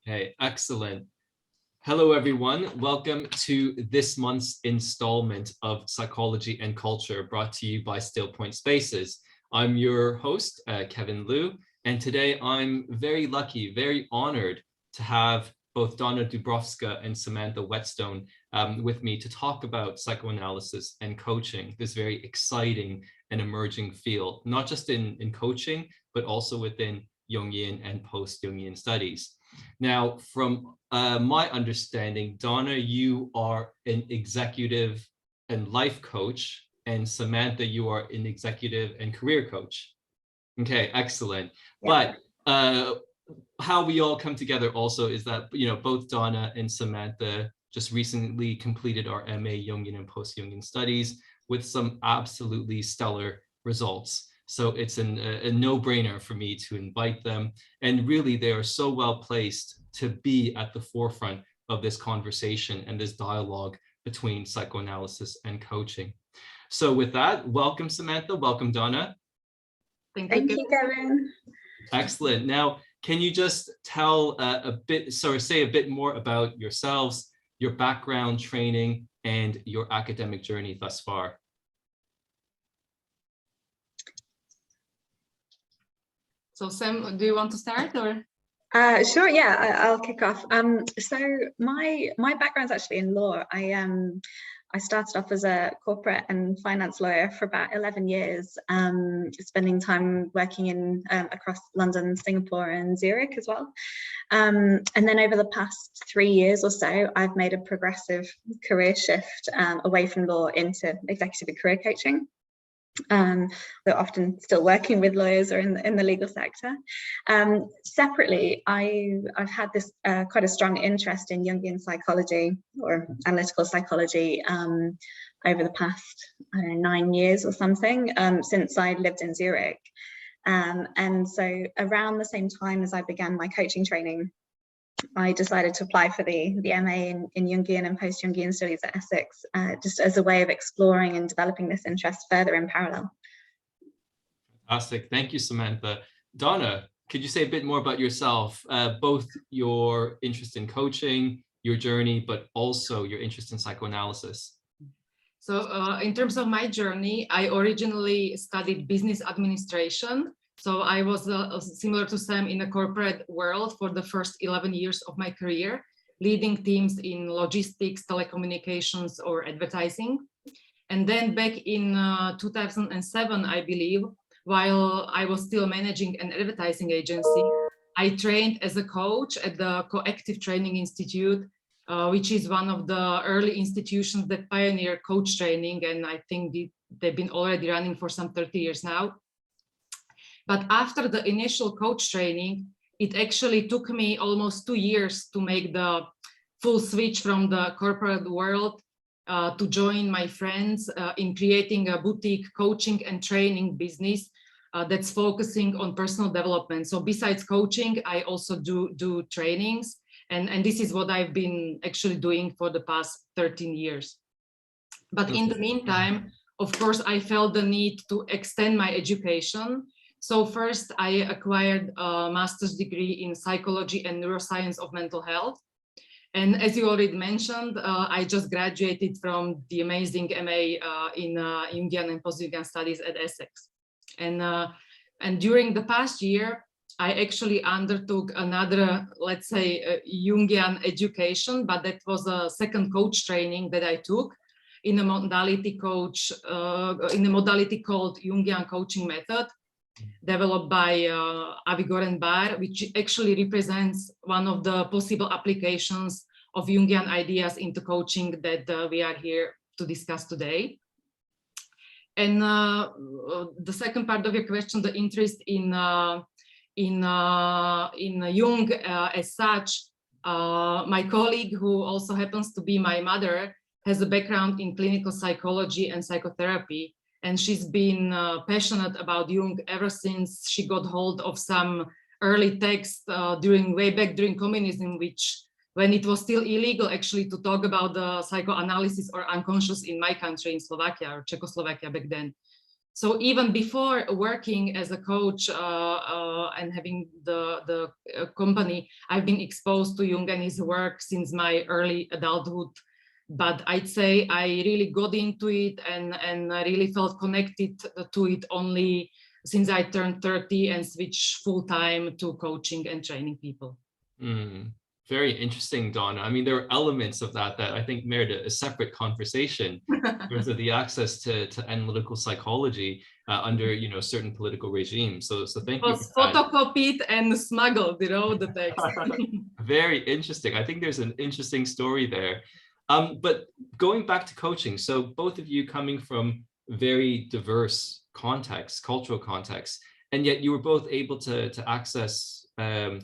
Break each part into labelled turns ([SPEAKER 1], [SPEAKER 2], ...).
[SPEAKER 1] Okay, excellent. Hello, everyone. Welcome to this month's installment of Psychology and Culture, brought to you by Still Point Spaces. I'm your host, Kevin Liu, and today I'm very lucky, very honored to have both Dana Dubravska and Samantha Whetstone with me to talk about psychoanalysis and coaching, this very exciting and emerging field, not just in coaching, but also within Jungian and post-Jungian studies. Now, from my understanding, Dana, you are an executive and life coach, and Samantha, you are an executive and career coach. Okay, excellent. Yeah. But how we all come together also is that, both Dana and Samantha just recently completed our MA Jungian and post-Jungian studies with some absolutely stellar results. So it's a no-brainer for me to invite them. And really, they are so well placed to be at the forefront of this conversation and this dialogue between psychoanalysis and coaching. So with that, welcome, Samantha. Welcome, Dana.
[SPEAKER 2] Thank you, Kevin.
[SPEAKER 1] Excellent. Now, can you just tell say a bit more about yourselves, your background, training, and your academic journey thus far?
[SPEAKER 2] So Sam, do you want to start or?
[SPEAKER 3] Sure, yeah, I'll kick off. So my background's actually in law. I started off as a corporate and finance lawyer for about 11 years, spending time working in across London, Singapore, and Zurich as well. And then over the past 3 years or so, I've made a progressive career shift away from law into executive and career coaching. They're often still working with lawyers or in the legal sector. Separately, I've had this quite a strong interest in Jungian psychology or analytical psychology over the past, I don't know, 9 years or something, since I lived in Zurich. And so around the same time as I began my coaching training, I decided to apply for the MA in Jungian and post-Jungian studies at Essex, just as a way of exploring and developing this interest further in parallel.
[SPEAKER 1] Fantastic. Thank you, Samantha. Dana, could you say a bit more about yourself, both your interest in coaching, your journey, but also your interest in psychoanalysis?
[SPEAKER 2] So in terms of my journey, I originally studied business administration. So I was similar to Sam in the corporate world for the first 11 years of my career, leading teams in logistics, telecommunications, or advertising. And then back in 2007, I believe, while I was still managing an advertising agency, I trained as a coach at the Coactive Training Institute, which is one of the early institutions that pioneered coach training. And I think they've been already running for some 30 years now. But after the initial coach training, it actually took me almost 2 years to make the full switch from the corporate world to join my friends in creating a boutique coaching and training business that's focusing on personal development. So besides coaching, I also do trainings. And this is what I've been actually doing for the past 13 years. But in the meantime, of course, I felt the need to extend my education. So first, I acquired a master's degree in psychology and neuroscience of mental health. And as you already mentioned, I just graduated from the amazing MA in Jungian and post-Jungian studies at Essex. And during the past year, I actually undertook another, let's say, Jungian education, but that was a second coach training that I took in a modality called Jungian coaching method, developed by Goren, which actually represents one of the possible applications of Jungian ideas into coaching that we are here to discuss today. And the second part of your question, the interest in Jung as such, my colleague, who also happens to be my mother, has a background in clinical psychology and psychotherapy. And she's been passionate about Jung ever since she got hold of some early texts way back during communism, when it was still illegal actually to talk about the psychoanalysis or unconscious in my country, in Slovakia or Czechoslovakia back then. So even before working as a coach and having the company, I've been exposed to Jung and his work since my early adulthood. But I'd say I really got into it and I really felt connected to it only since I turned 30 and switched full-time to coaching and training people.
[SPEAKER 1] Very interesting, Donna. I mean, there are elements of that I think merit a separate conversation in terms of the access to analytical psychology under, you know, certain political regimes. So thank you.
[SPEAKER 2] It was photocopied and smuggled, you know, the text.
[SPEAKER 1] Very interesting. I think there's an interesting story there. But going back to coaching, so both of you coming from very diverse contexts, cultural contexts, and yet you were both able to access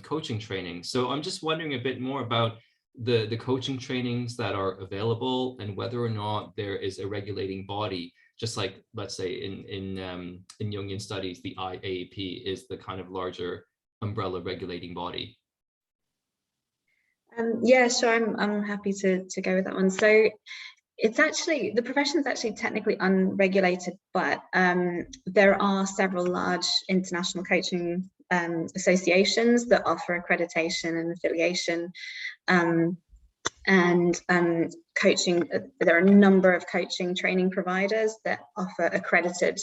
[SPEAKER 1] coaching training. So I'm just wondering a bit more about the coaching trainings that are available and whether or not there is a regulating body, just like, let's say in Jungian studies, the IAP is the kind of larger umbrella regulating body.
[SPEAKER 3] Yeah, sure. I'm happy to go with that one. So it's actually, the profession is actually technically unregulated, but there are several large international coaching associations that offer accreditation and affiliation, and coaching. There are a number of coaching training providers that offer accredited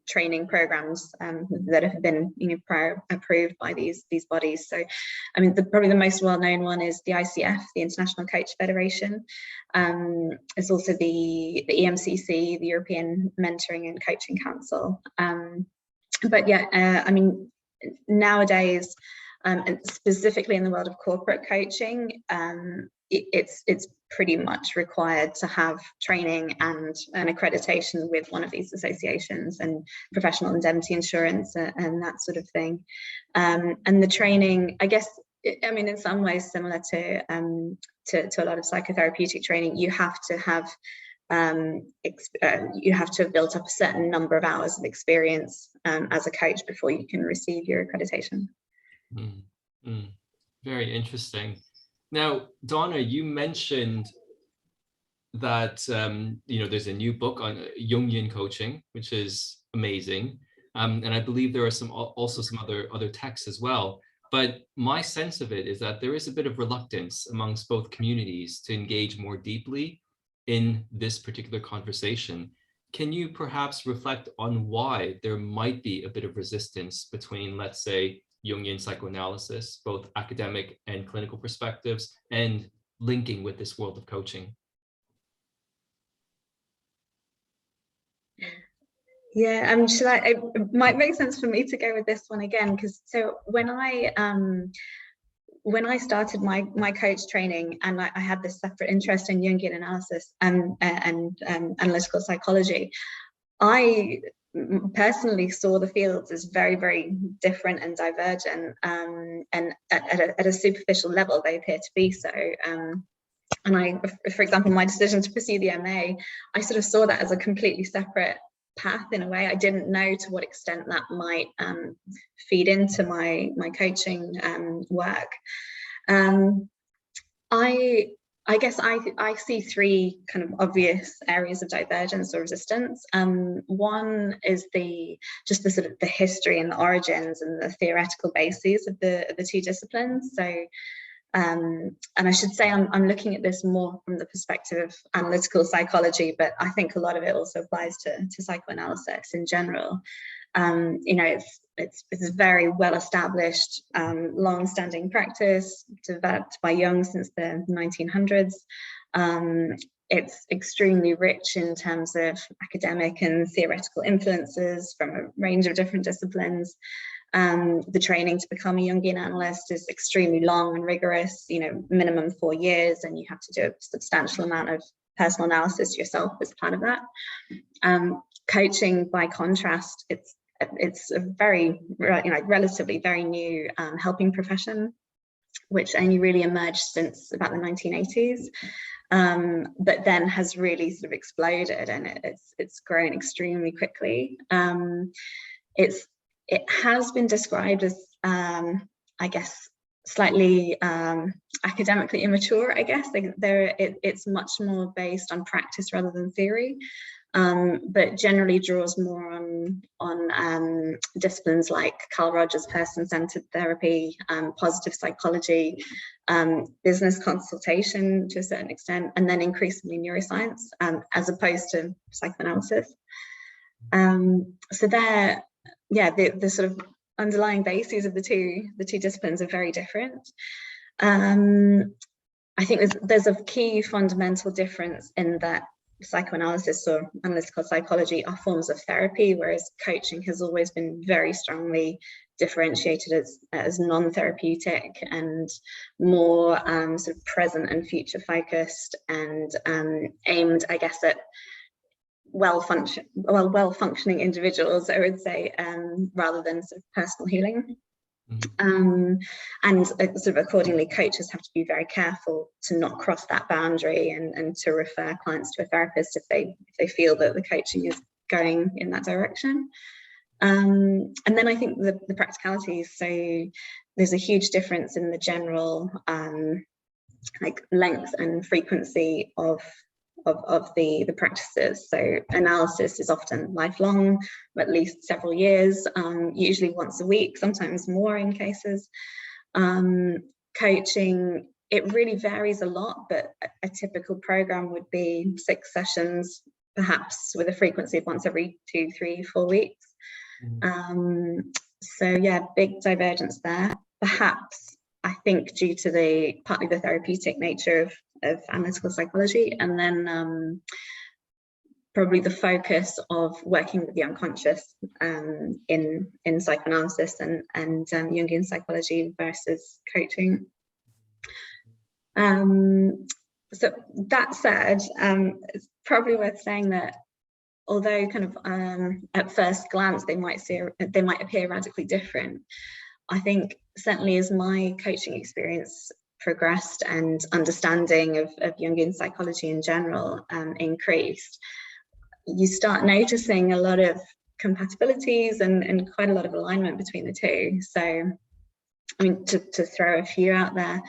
[SPEAKER 3] training programs that have been, you know, prior approved by these bodies. So, I mean, probably the most well-known one is the ICF, the International Coach Federation. It's also the EMCC, the European Mentoring and Coaching Council. But yeah, I mean, nowadays, and specifically in the world of corporate coaching, it's pretty much required to have training and an accreditation with one of these associations and professional indemnity insurance and that sort of thing. And the training, I guess, I mean, in some ways similar to a lot of psychotherapeutic training, you have to have built up a certain number of hours of experience as a coach before you can receive your accreditation.
[SPEAKER 1] Very interesting. Now, Donna, you mentioned that you know, there's a new book on Jungian coaching, which is amazing, and I believe there are also some other texts as well. But my sense of it is that there is a bit of reluctance amongst both communities to engage more deeply in this particular conversation. Can you perhaps reflect on why there might be a bit of resistance between, let's say, Jungian psychoanalysis, both academic and clinical perspectives, and linking with this world of coaching?
[SPEAKER 3] Yeah, it might make sense for me to go with this one again, because so when I started my coach training, and I had this separate interest in Jungian analysis and analytical psychology, I personally saw the fields as very, very different and divergent, and at a superficial level they appear to be so. And for example, my decision to pursue the MA, I sort of saw that as a completely separate path in a way. I didn't know to what extent that might feed into my coaching work. I guess I see three kind of obvious areas of divergence or resistance. One is just the sort of the history and the origins and the theoretical bases of the two disciplines. So, and I should say I'm looking at this more from the perspective of analytical psychology, but I think a lot of it also applies to psychoanalysis in general. You know, it's a very well established, long-standing practice developed by Jung since the 1900s. It's extremely rich in terms of academic and theoretical influences from a range of different disciplines. The training to become a Jungian analyst is extremely long and rigorous, you know, minimum 4 years, and you have to do a substantial amount of personal analysis yourself as part of that. Coaching, by contrast, it's a very, you know, relatively very new helping profession, which only really emerged since about the 1980s, but then has really sort of exploded, and it's grown extremely quickly. It has been described as, I guess, slightly academically immature. I guess it's much more based on practice rather than theory. but generally draws more on disciplines like Carl Rogers' person-centered therapy, positive psychology, business consultation to a certain extent, and then increasingly neuroscience, as opposed to psychoanalysis. So they're, yeah, the sort of underlying bases of the two disciplines are very different. I think there's a key fundamental difference in that psychoanalysis or analytical psychology are forms of therapy, whereas coaching has always been very strongly differentiated as non-therapeutic and more sort of present and future focused, and aimed, I guess, at well-functioning individuals, I would say, rather than sort of personal healing. And sort of accordingly, coaches have to be very careful to not cross that boundary and to refer clients to a therapist if they feel that the coaching is going in that direction. And then I think the practicalities, so there's a huge difference in the general like length and frequency of the practices. So analysis is often lifelong, at least several years, usually once a week, sometimes more in cases. Coaching, it really varies a lot, but a typical program would be 6 sessions, perhaps with a frequency of once every 2, 3, 4 weeks. So yeah, big divergence there. Perhaps, I think, due to partly the therapeutic nature of analytical psychology, and then probably the focus of working with the unconscious in psychoanalysis and Jungian psychology versus coaching. So that said, it's probably worth saying that although kind of at first glance they might appear radically different, I think certainly as my coaching experience progressed and understanding of Jungian psychology in general increased, you start noticing a lot of compatibilities and quite a lot of alignment between the two. So, I mean, to throw a few out there,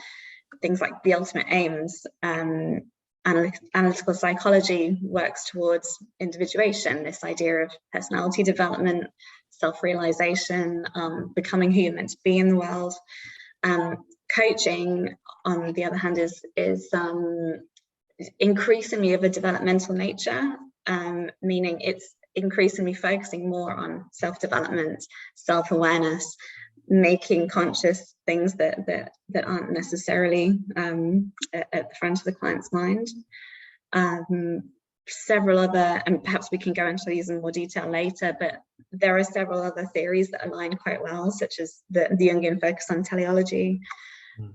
[SPEAKER 3] things like the ultimate aims, analytical psychology works towards individuation, this idea of personality development, self-realization, becoming who you're meant to be in the world. Coaching, on the other hand, is increasingly of a developmental nature, meaning it's increasingly focusing more on self-development, self-awareness, making conscious things that aren't necessarily at the front of the client's mind. Several other, and perhaps we can go into these in more detail later, but there are several other theories that align quite well, such as the Jungian focus on teleology,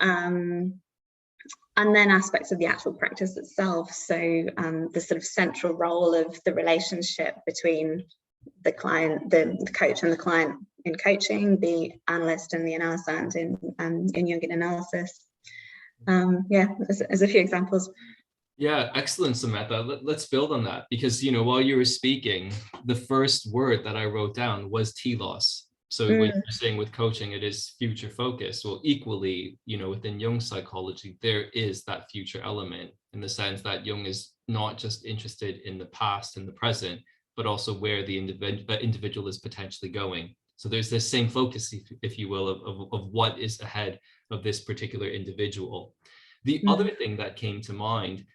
[SPEAKER 3] and then aspects of the actual practice itself. So the sort of central role of the relationship between the client, the coach and the client in coaching, the analyst and the analysand in Jungian analysis. Yeah, as a few examples.
[SPEAKER 1] Yeah, excellent, Samantha. Let's build on that, because, you know, while you were speaking, the first word that I wrote down was telos. So when you're saying with coaching, it is future focused. Well, equally, you know, within Jung psychology, there is that future element, in the sense that Jung is not just interested in the past and the present, but also where the individual is potentially going. So there's this same focus, if you will, of what is ahead of this particular individual. The other thing that came to mind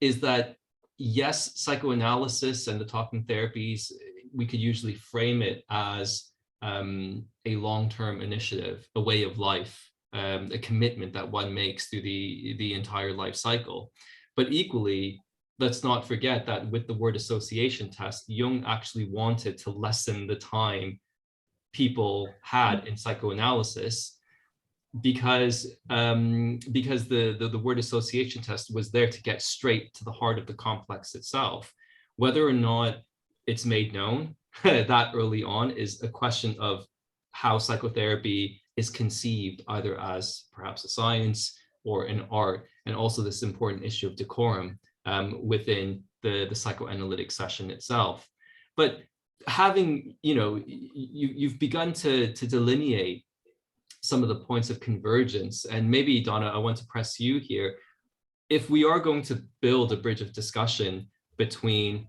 [SPEAKER 1] is that, yes, psychoanalysis and the talking therapies, we could usually frame it as a long-term initiative, a way of life, a commitment that one makes through the entire life cycle. But equally, let's not forget that with the word association test, Jung actually wanted to lessen the time people had in psychoanalysis, because the word association test was there to get straight to the heart of the complex itself. Whether or not it's made known that early on is a question of how psychotherapy is conceived, either as perhaps a science or an art, and also this important issue of decorum within the psychoanalytic session itself. But having, you know, you've begun to delineate some of the points of convergence, and maybe, Donna, I want to press you here. If we are going to build a bridge of discussion between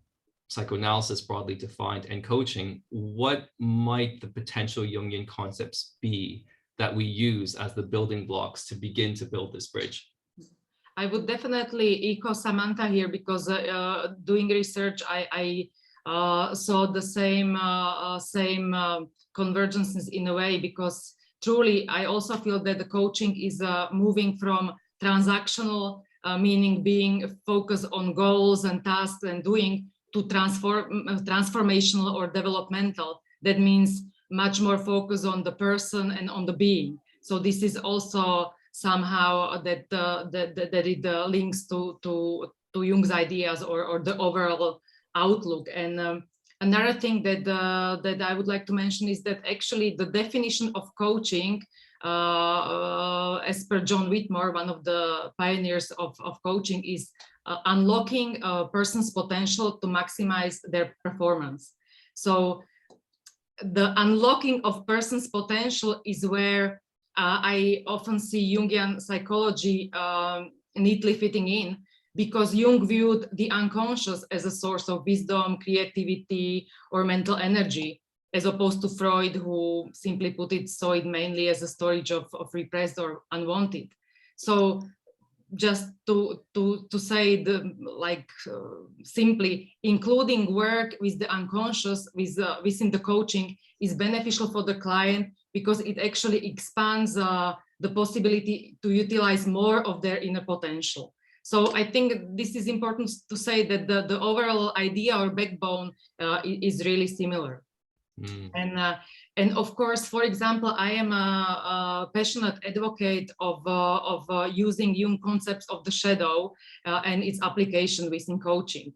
[SPEAKER 1] psychoanalysis broadly defined and coaching, what might the potential Jungian concepts be that we use as the building blocks to begin to build this bridge?
[SPEAKER 2] I would definitely echo Samantha here, because doing research, I saw the same convergences in a way, because truly I also feel that the coaching is moving from transactional, meaning being focused on goals and tasks and doing, to transformational or developmental. That means much more focus on the person and on the being. So this is also somehow that it links to Jung's ideas or the overall outlook. And another thing that I would like to mention is that actually the definition of coaching, as per John Whitmore, one of the pioneers of coaching, is unlocking a person's potential to maximize their performance. So the unlocking of person's potential is where I often see Jungian psychology neatly fitting in, because Jung viewed the unconscious as a source of wisdom, creativity, or mental energy, as opposed to Freud, who simply put it, saw it mainly as a storage of repressed or unwanted. So just to say simply, including work with the unconscious within the coaching is beneficial for the client, because it actually expands the possibility to utilize more of their inner potential. So I think this is important to say, that the overall idea or backbone is really similar. And of course, for example, I am a passionate advocate of using Jung concepts of the shadow and its application within coaching.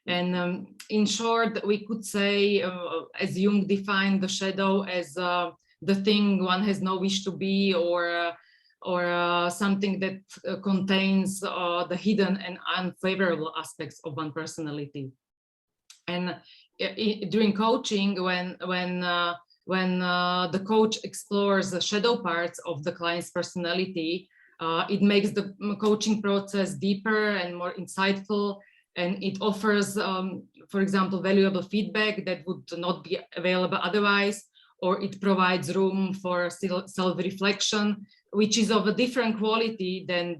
[SPEAKER 2] And in short, we could say, as Jung defined the shadow as the thing one has no wish to be, or something that contains the hidden and unfavorable aspects of one personality. And during coaching, when the coach explores the shadow parts of the client's personality, it makes the coaching process deeper and more insightful, and it offers, for example, valuable feedback that would not be available otherwise, or it provides room for self-reflection, which is of a different quality than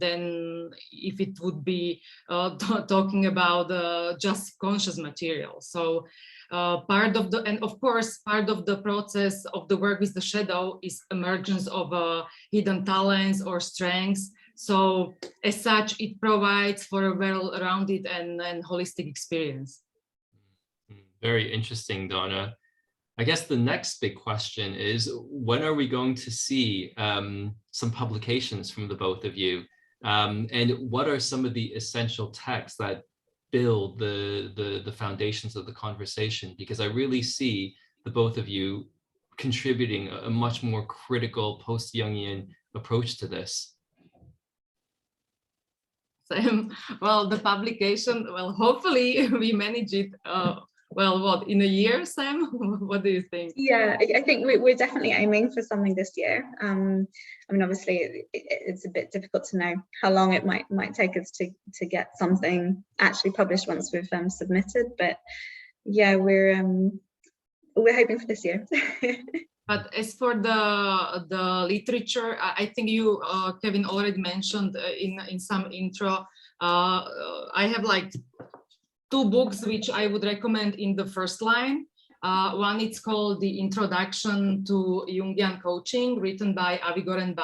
[SPEAKER 2] if it would be talking about just conscious material. So part of the process of the work with the shadow is emergence of hidden talents or strengths. So as such, it provides for a well-rounded and holistic experience.
[SPEAKER 1] Very interesting, Dana. I guess the next big question is, when are we going to see some publications from the both of you? And what are some of the essential texts that build the foundations of the conversation? Because I really see the both of you contributing a much more critical post-Jungian approach to this.
[SPEAKER 2] Well, the publication, well, hopefully we manage it. Well, what, in a year, Sam? What do you think?
[SPEAKER 3] Yeah, I think we're definitely aiming for something this year. I mean, obviously, it's a bit difficult to know how long it might take us to get something actually published once we've submitted. But yeah, we're hoping for this year.
[SPEAKER 2] But as for the literature, I think you, Kevin, already mentioned in some intro. I have like 2 books which I would recommend in the first line. One, it's called The Introduction to Jungian Coaching, written by Goren.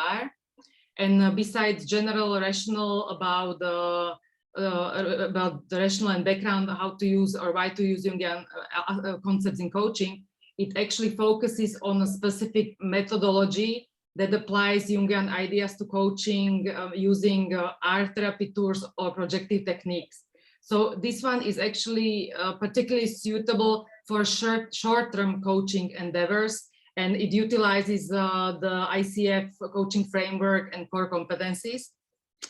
[SPEAKER 2] And besides general rationale about the rationale and background, how to use or why to use Jungian concepts in coaching, it actually focuses on a specific methodology that applies Jungian ideas to coaching using art therapy tools or projective techniques. So this one is actually particularly suitable for short-term coaching endeavors, and it utilizes the ICF coaching framework and core competencies.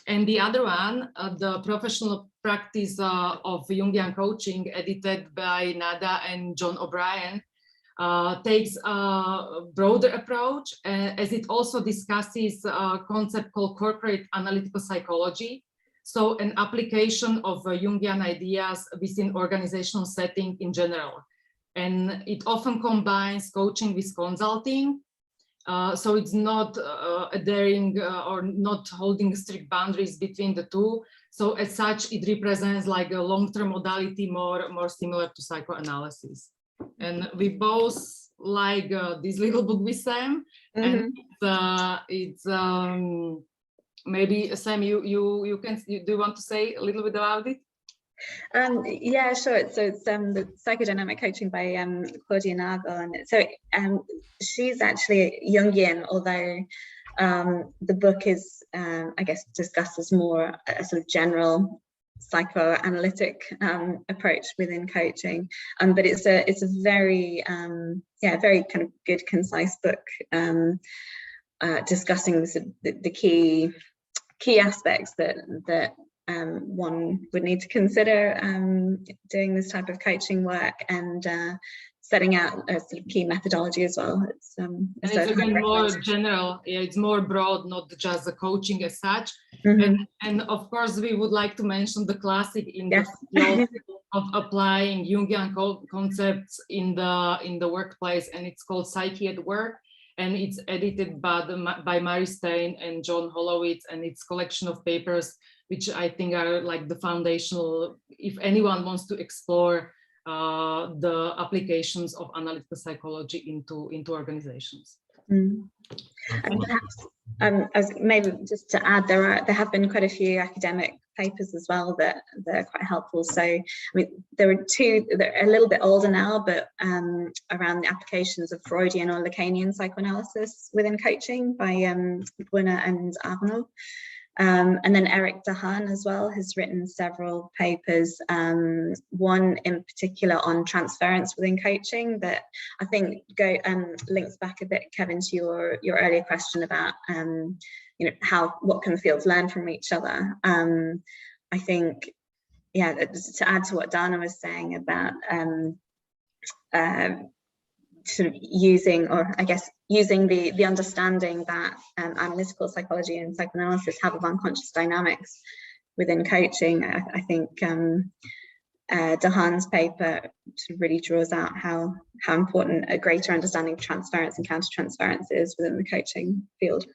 [SPEAKER 2] And the other one, the professional practice of Jungian coaching, edited by Nada and John O'Brien, takes a broader approach, as it also discusses a concept called corporate analytical psychology. so an application of Jungian ideas within organizational setting in general. And it often combines coaching with consulting. So it's not adhering or not holding strict boundaries between the two. So as such, it represents like a long-term modality more similar to psychoanalysis. And we both like this little book with Sam. And it's maybe Sam, do you want to say a little bit about it?
[SPEAKER 3] Yeah, sure. So it's the Psychodynamic Coaching by Claudia Nagel, and so she's actually Jungian, although the book is, I guess, discusses more a sort of general psychoanalytic approach within coaching. But it's a very very kind of good, concise book discussing the key aspects that one would need to consider doing this type of coaching work, and setting out a sort of key methodology as well. It's
[SPEAKER 2] again more general. Yeah, it's more broad, not just the coaching as such. And of course, we would like to mention the classic in the field of applying Jungian concepts in the workplace, and it's called Psyche at Work. And it's edited by Mary Stein and John Holowitz, and it's a collection of papers which I think are like the foundational, if anyone wants to explore the applications of analytical psychology into organizations.
[SPEAKER 3] And perhaps, maybe just to add, there have been quite a few academic papers as well that are quite helpful. So I mean, there were two that are a little bit older now, but around the applications of Freudian or Lacanian psychoanalysis within coaching by Brunner and Arnaud. And then Eric Dahan as well has written several papers, one in particular on transference within coaching that I think links back a bit, Kevin, to your earlier question about what can fields learn from each other. I think, to add to what Dana was saying about sort of using the understanding that analytical psychology and psychoanalysis have of unconscious dynamics within coaching. I think Dahan's paper sort of really draws out how important a greater understanding of transference and countertransference is within the coaching field.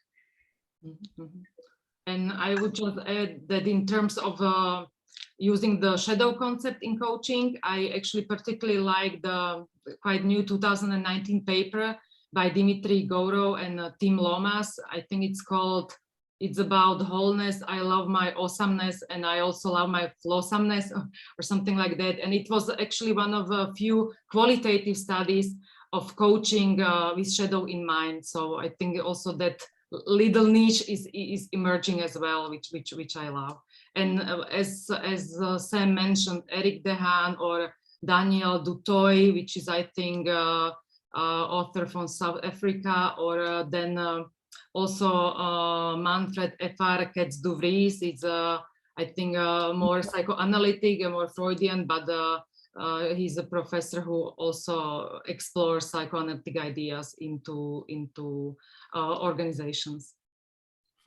[SPEAKER 2] And I would just add that in terms of using the shadow concept in coaching, I actually particularly like the quite new 2019 paper by Dimitri Gouro and Tim Lomas. I think it's about wholeness. I love my awesomeness, and I also love my flawsomeness, or something like that. And it was actually one of a few qualitative studies of coaching with shadow in mind. So I think also that little niche is emerging as well, which I love. And as Sam mentioned, Eric Dahan or Daniel Dutoy, which is, I think, author from South Africa, or then also Manfred F.R. Katz-Duvries. It's, I think, more psychoanalytic and more Freudian, but he's a professor who also explores psychoanalytic ideas into organizations.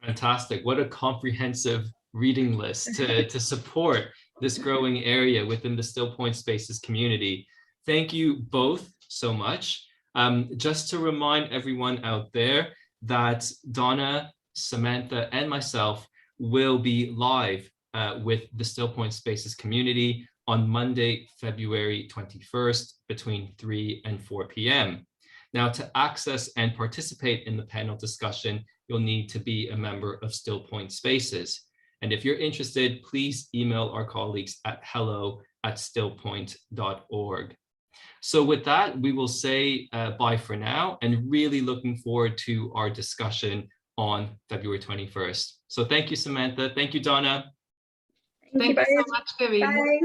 [SPEAKER 1] Fantastic. What a comprehensive reading list to support this growing area within the Still Point Spaces community. Thank you both so much. Just to remind everyone out there that Dana, Samantha, and myself will be live with the Still Point Spaces community on Monday, February 21st between 3 and 4 p.m. Now, to access and participate in the panel discussion, you'll need to be a member of Still Point Spaces. And if you're interested, please email our colleagues at hello@stillpoint.org. So with that, we will say bye for now, and really looking forward to our discussion on February 21st. So thank you, Samantha. Thank you, Dana.
[SPEAKER 2] Thank you so much, Kevin.
[SPEAKER 3] Bye.